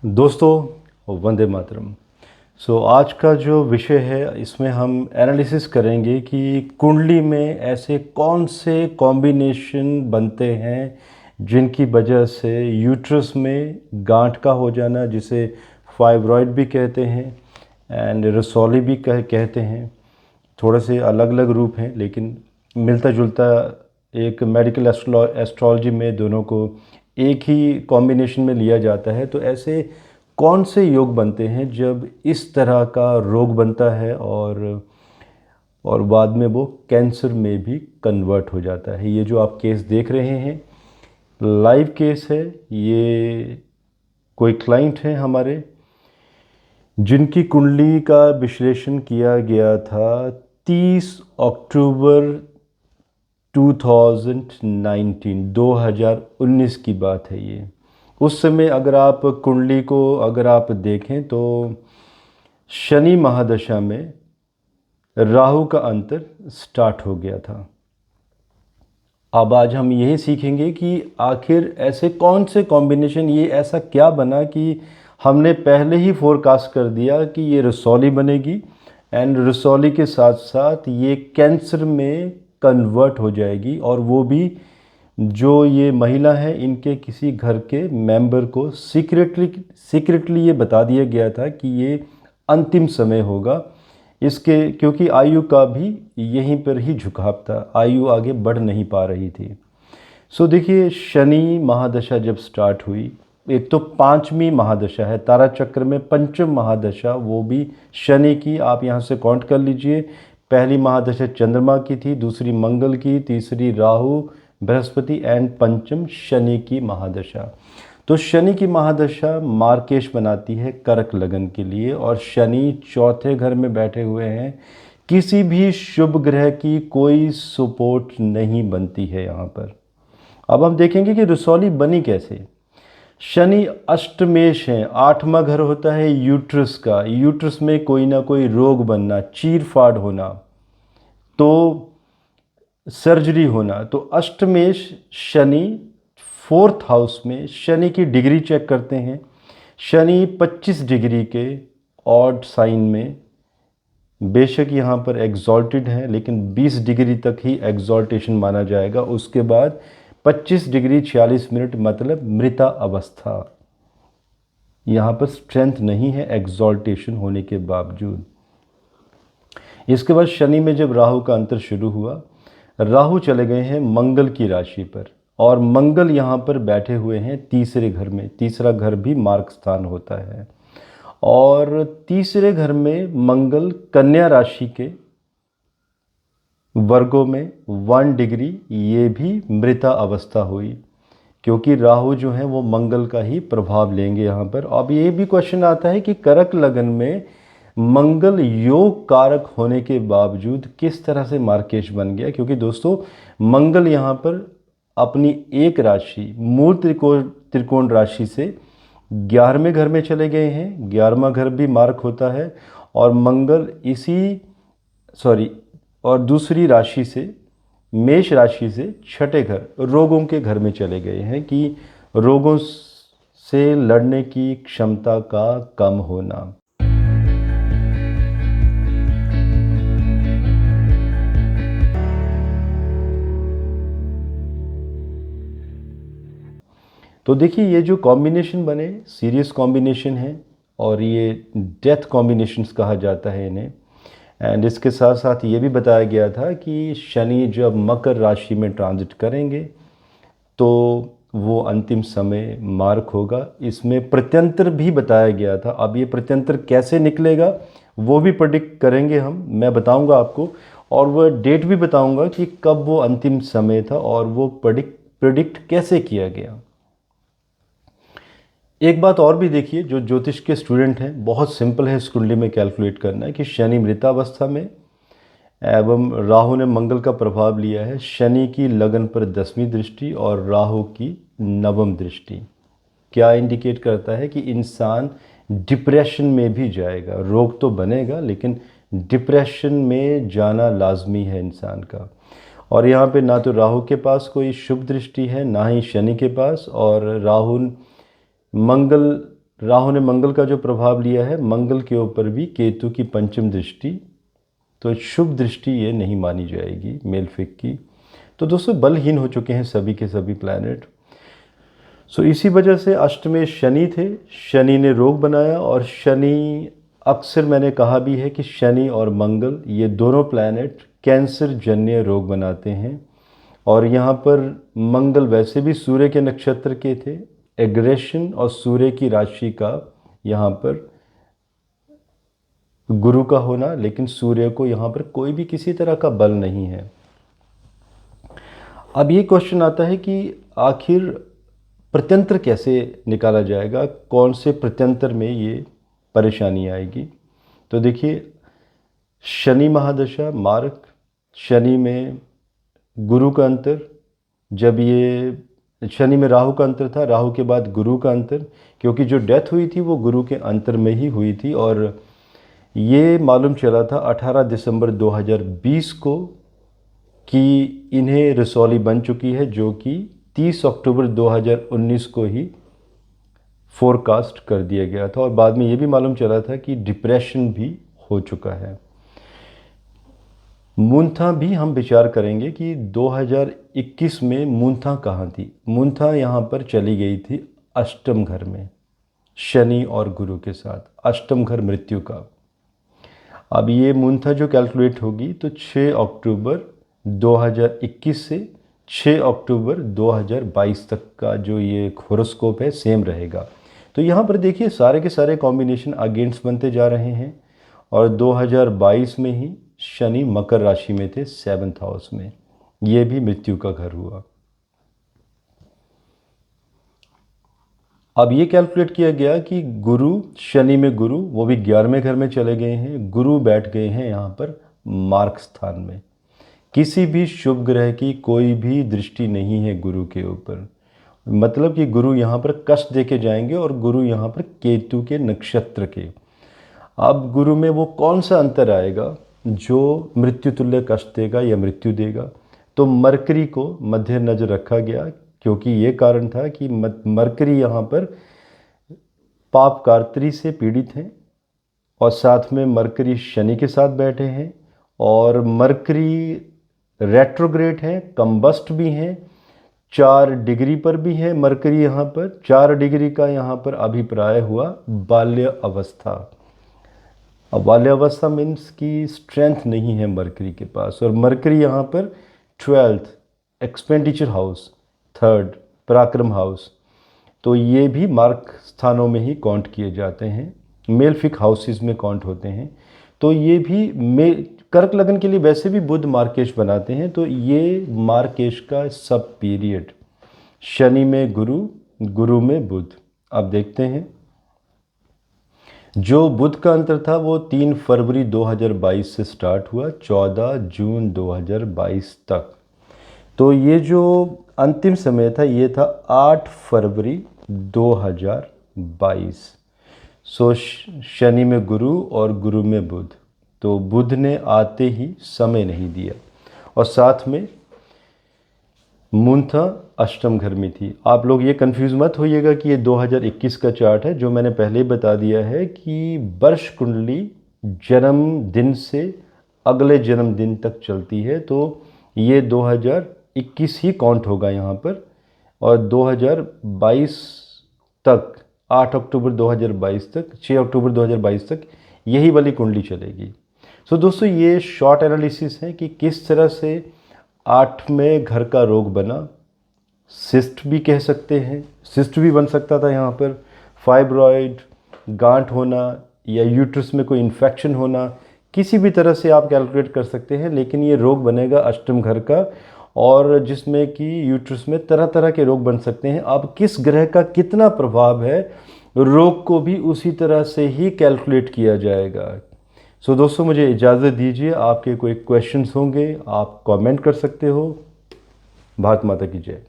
दोस्तों वंदे मातरम। आज का जो विषय है इसमें हम एनालिसिस करेंगे कि कुंडली में ऐसे कौन से कॉम्बिनेशन बनते हैं जिनकी वजह से यूट्रस में गांठ का हो जाना, जिसे फाइब्रॉइड भी कहते हैं एंड रसौली भी कहते हैं। थोड़े से अलग अलग रूप हैं लेकिन मिलता जुलता एक मेडिकल एस्ट्रोलॉजी में दोनों को एक ही कॉम्बिनेशन में लिया जाता है। तो ऐसे कौन से योग बनते हैं जब इस तरह का रोग बनता है और बाद में वो कैंसर में भी कन्वर्ट हो जाता है। ये जो आप केस देख रहे हैं लाइव केस है। ये कोई क्लाइंट हैं हमारे जिनकी कुंडली का विश्लेषण किया गया था 30 अक्टूबर 2019 की बात है ये। उस समय अगर आप कुंडली को देखें तो शनि महादशा में राहु का अंतर स्टार्ट हो गया था। अब आज हम यही सीखेंगे कि आखिर ऐसे कौन से कॉम्बिनेशन, ये ऐसा क्या बना कि हमने पहले ही फोरकास्ट कर दिया कि ये रसौली बनेगी एंड रसौली के साथ साथ ये कैंसर में कन्वर्ट हो जाएगी। और वो भी जो ये महिला है इनके किसी घर के मेंबर को सीक्रेटली ये बता दिया गया था कि ये अंतिम समय होगा इसके, क्योंकि आयु का भी यहीं पर ही झुकाव था, आयु आगे बढ़ नहीं पा रही थी। देखिए, शनि महादशा जब स्टार्ट हुई, एक तो पांचवी महादशा है तारा चक्र में, पंचम महादशा वो भी शनि की। आप यहाँ से काउंट कर लीजिए, पहली महादशा चंद्रमा की थी, दूसरी मंगल की, तीसरी राहु बृहस्पति एंड पंचम शनि की महादशा। तो शनि की महादशा मार्केश बनाती है कर्क लगन के लिए, और शनि चौथे घर में बैठे हुए हैं। किसी भी शुभ ग्रह की कोई सपोर्ट नहीं बनती है यहाँ पर। अब हम देखेंगे कि रसौली बनी कैसे। शनि अष्टमेश है, आठवां घर होता है यूट्रस का। यूट्रस में कोई ना कोई रोग बनना, चीर फाड़ होना, तो सर्जरी होना। तो अष्टमेश शनि, फोर्थ हाउस में शनि की डिग्री चेक करते हैं। शनि 25 डिग्री के ऑड साइन में, बेशक यहाँ पर एग्जॉल्टेड है लेकिन 20 डिग्री तक ही एग्जॉल्टेशन माना जाएगा। उसके बाद 25 डिग्री 46 मिनट मतलब मृता अवस्था। यहाँ पर स्ट्रेंथ नहीं है एग्जॉल्टेशन होने के बावजूद। इसके बाद शनि में जब राहु का अंतर शुरू हुआ, राहु चले गए हैं मंगल की राशि पर, और मंगल यहाँ पर बैठे हुए हैं तीसरे घर में। तीसरा घर भी मार्ग स्थान होता है, और तीसरे घर में मंगल कन्या राशि के वर्गों में 1 डिग्री, ये भी मृता अवस्था हुई, क्योंकि राहु जो है वो मंगल का ही प्रभाव लेंगे यहाँ पर। अब ये भी क्वेश्चन आता है कि कर्क लगन में मंगल योग कारक होने के बावजूद किस तरह से मार्केश बन गया, क्योंकि दोस्तों मंगल यहाँ पर अपनी एक राशि मूल त्रिकोण राशि से 11वें घर में चले गए हैं। 11वां घर भी मार्क होता है, और मंगल और दूसरी राशि से, मेष राशि से छठे घर, रोगों के घर में चले गए हैं, कि रोगों से लड़ने की क्षमता का कम होना। तो देखिए, ये जो कॉम्बिनेशन बने सीरियस कॉम्बिनेशन है, और ये डेथ कॉम्बिनेशंस कहा जाता है इन्हें। एंड इसके साथ साथ ये भी बताया गया था कि शनि जब मकर राशि में ट्रांजिट करेंगे तो वो अंतिम समय मार्क होगा। इसमें प्रत्यंतर भी बताया गया था। अब ये प्रत्यंतर कैसे निकलेगा वो भी प्रेडिक्ट करेंगे हम, मैं बताऊंगा आपको, और वह डेट भी बताऊंगा कि कब वो अंतिम समय था और वो प्रेडिक्ट कैसे किया गया। एक बात और भी देखिए, जो ज्योतिष के स्टूडेंट हैं, बहुत सिंपल है इस कुंडली में कैलकुलेट करना है कि शनि मृतावस्था में एवं राहु ने मंगल का प्रभाव लिया है। शनि की लगन पर 10वीं दृष्टि और राहु की 9वीं दृष्टि क्या इंडिकेट करता है कि इंसान डिप्रेशन में भी जाएगा। रोग तो बनेगा लेकिन डिप्रेशन में जाना लाजमी है इंसान का। और यहाँ पे ना तो राहु के पास कोई शुभ दृष्टि है, ना ही शनि के पास, और राहु मंगल राहु ने मंगल का जो प्रभाव लिया है, मंगल के ऊपर भी केतु की पंचम दृष्टि, तो शुभ दृष्टि ये नहीं मानी जाएगी मेलफिक की। तो दोस्तों बलहीन हो चुके हैं सभी के सभी प्लैनेट। सो इसी वजह से अष्टमें शनि थे, शनि ने रोग बनाया। और शनि, अक्सर मैंने कहा भी है कि शनि और मंगल ये दोनों प्लैनेट कैंसर जन्य रोग बनाते हैं। और यहाँ पर मंगल वैसे भी सूर्य के नक्षत्र के थे, एग्रेशन और सूर्य की राशि का यहाँ पर गुरु का होना, लेकिन सूर्य को यहाँ पर कोई भी किसी तरह का बल नहीं है। अब ये क्वेश्चन आता है कि आखिर प्रत्यंत्र कैसे निकाला जाएगा, कौन से प्रत्यंत्र में ये परेशानी आएगी। तो देखिए, शनि महादशा मार्ग, शनि में गुरु का अंतर, जब ये शनि में राहु का अंतर था, राहु के बाद गुरु का अंतर, क्योंकि जो डेथ हुई थी वो गुरु के अंतर में ही हुई थी। और ये मालूम चला था 18 दिसंबर 2020 को कि इन्हें रसौली बन चुकी है, जो कि 30 अक्टूबर 2019 को ही फोरकास्ट कर दिया गया था। और बाद में ये भी मालूम चला था कि डिप्रेशन भी हो चुका है। मूंथा भी हम विचार करेंगे कि 2021 में मूंथा कहाँ थी। मूंथा यहाँ पर चली गई थी अष्टम घर में, शनि और गुरु के साथ, अष्टम घर मृत्यु का। अब ये मूंथा जो कैलकुलेट होगी तो 6 अक्टूबर 2021 से 6 अक्टूबर 2022 तक का जो ये होरोस्कोप है सेम रहेगा। तो यहाँ पर देखिए सारे के सारे कॉम्बिनेशन अगेंस्ट बनते जा रहे हैं। और 2022 में ही शनि मकर राशि में थे, 7th हाउस में, ये भी मृत्यु का घर हुआ। अब ये कैलकुलेट किया गया कि गुरु, शनि में गुरु, वो भी 11वें घर में चले गए हैं। गुरु बैठ गए हैं यहाँ पर मार्ग स्थान में। किसी भी शुभ ग्रह की कोई भी दृष्टि नहीं है गुरु के ऊपर, मतलब कि गुरु यहाँ पर कष्ट दे के जाएंगे। और गुरु यहाँ पर केतु के नक्षत्र के। अब गुरु में वो कौन सा अंतर आएगा जो मृत्यु तुल्य कष्ट देगा या मृत्यु देगा। तो मरकरी को मध्य नजर रखा गया, क्योंकि ये कारण था कि मरकरी यहाँ पर पाप कार्त्री से पीड़ित हैं। और साथ में मरकरी शनि के साथ बैठे हैं। और मरकरी रेट्रोग्रेड है, कम्बस्ट भी हैं, 4 डिग्री पर भी है मरकरी। यहाँ पर 4 डिग्री का यहाँ पर अभिप्राय हुआ बाल्य अवस्था। अब बाल्य अवस्था मीन्स कि स्ट्रेंथ नहीं है मरकरी के पास। और मरकरी यहाँ पर 12th एक्सपेंडिचर हाउस, 3rd पराक्रम हाउस, तो ये भी मार्क स्थानों में ही काउंट किए जाते हैं, मेलफिक हाउसेस में काउंट होते हैं। तो ये भी कर्क लगन के लिए वैसे भी बुध मार्केश बनाते हैं। तो ये मार्केश का सब पीरियड, शनि में गुरु, गुरु में बुध। अब देखते हैं, जो बुध का अंतर था वो 3 फरवरी 2022 से स्टार्ट हुआ, 14 जून 2022 तक। तो ये जो अंतिम समय था ये था 8 फरवरी 2022। सो शनि में गुरु और गुरु में बुध। तो बुध ने आते ही समय नहीं दिया। और साथ में मूंथा अष्टम घर में थी। आप लोग ये कंफ्यूज मत होइएगा कि ये 2021 का चार्ट है। जो मैंने पहले ही बता दिया है कि वर्ष कुंडली जन्मदिन से अगले जन्मदिन तक चलती है। तो ये 2021 ही काउंट होगा यहाँ पर। और 2022 तक, 8 अक्टूबर 2022 तक, 6 अक्टूबर 2022 तक यही वाली कुंडली चलेगी। सो दोस्तों ये शॉर्ट एनालिसिस है कि किस तरह से 8वें घर का रोग बना। सिस्ट भी कह सकते हैं, सिस्ट भी बन सकता था यहाँ पर, फाइब्रॉइड, गांठ होना या यूट्रस में कोई इन्फेक्शन होना, किसी भी तरह से आप कैलकुलेट कर सकते हैं। लेकिन ये रोग बनेगा अष्टम घर का, और जिसमें कि यूट्रस में तरह तरह के रोग बन सकते हैं। अब किस ग्रह का कितना प्रभाव है, रोग को भी उसी तरह से ही कैलकुलेट किया जाएगा। सो दोस्तों मुझे इजाज़त दीजिए। आपके कोई क्वेश्चंस होंगे आप कमेंट कर सकते हो। भारत माता की जय।